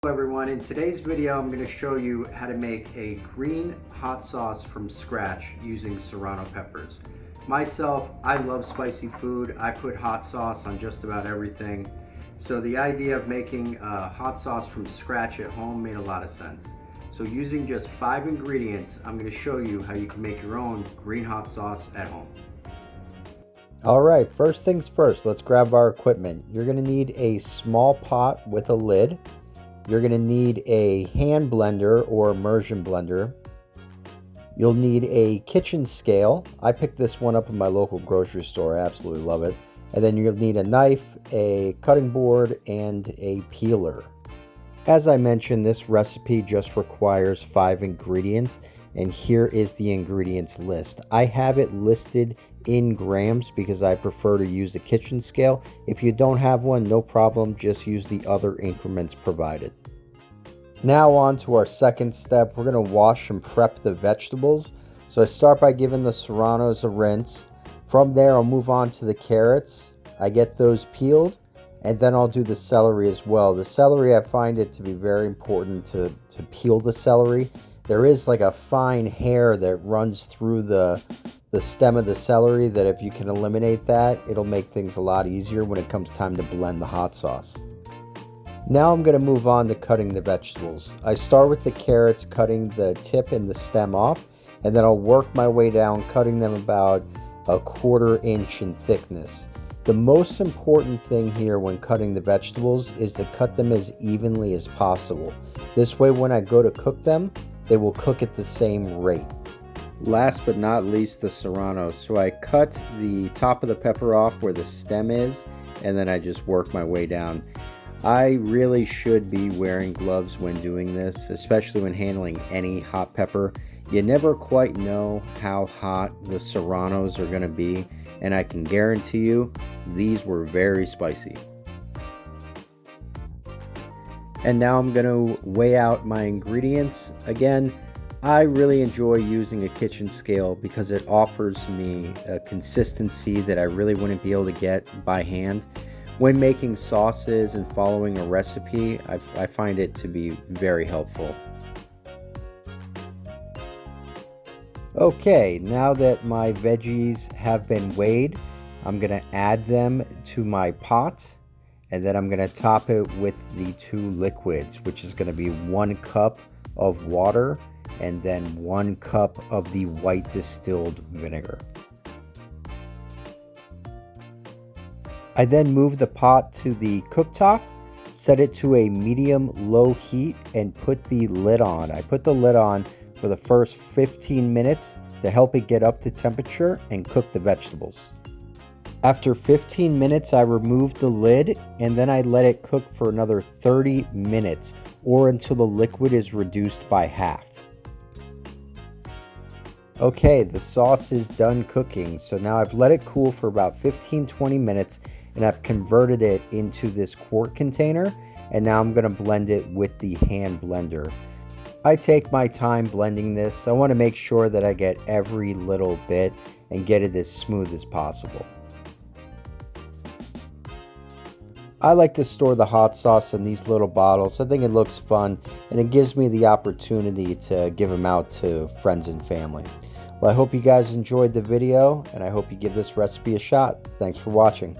Hello everyone, in today's video I'm going to show you how to make a green hot sauce from scratch using serrano peppers. Myself, I love spicy food. I put hot sauce on just about everything. So the idea of making a hot sauce from scratch at home made a lot of sense. So using just 5 ingredients, I'm going to show you how you can make your own green hot sauce at home. Alright, first things first, let's grab our equipment. You're going to need a small pot with a lid. You're going to need a hand blender or immersion blender. You'll need a kitchen scale. I picked this one up in my local grocery store. I absolutely love it. And then you'll need a knife, a cutting board, and a peeler. As I mentioned, this recipe just requires 5 ingredients, and here is the ingredients list. I have it listed in grams because I prefer to use the kitchen scale. If you don't have one, no problem, just use the other increments provided. Now on to our second step. We're going to wash and prep the vegetables. So I start by giving the serranos a rinse. From there I'll move on to the carrots. I get those peeled, and then I'll do the celery as well. The celery, I find it to be very important to peel the celery. There is like a fine hair that runs through the stem of the celery that if you can eliminate that, it'll make things a lot easier when it comes time to blend the hot sauce. Now I'm going to move on to cutting the vegetables. I start with the carrots, cutting the tip and the stem off, and then I'll work my way down, cutting them about 1/4 inch in thickness. The most important thing here when cutting the vegetables is to cut them as evenly as possible. This way when I go to cook them, they will cook at the same rate. Last but not least, the serranos. So I cut the top of the pepper off where the stem is, and then I just work my way down. I really should be wearing gloves when doing this, especially when handling any hot pepper. You never quite know how hot the serranos are going to be, and I can guarantee you these were very spicy. And now I'm going to weigh out my ingredients. Again, I really enjoy using a kitchen scale because it offers me a consistency that I really wouldn't be able to get by hand. When making sauces and following a recipe, I find it to be very helpful. Okay, now that my veggies have been weighed, I'm going to add them to my pot, and then I'm going to top it with the 2 liquids, which is going to be 1 cup of water and then 1 cup of the white distilled vinegar. I then move the pot to the cooktop, set it to a medium-low heat, and put the lid on. I put the lid on for the first 15 minutes to help it get up to temperature and cook the vegetables. After 15 minutes, I remove the lid, and then I let it cook for another 30 minutes or until the liquid is reduced by half. Okay, the sauce is done cooking, so now I've let it cool for about 15-20 minutes, and I've converted it into this quart container, and now I'm going to blend it with the hand blender. I take my time blending this. I want to make sure that I get every little bit and get it as smooth as possible. I like to store the hot sauce in these little bottles. I think it looks fun, and it gives me the opportunity to give them out to friends and family. Well, I hope you guys enjoyed the video, and I hope you give this recipe a shot. Thanks for watching.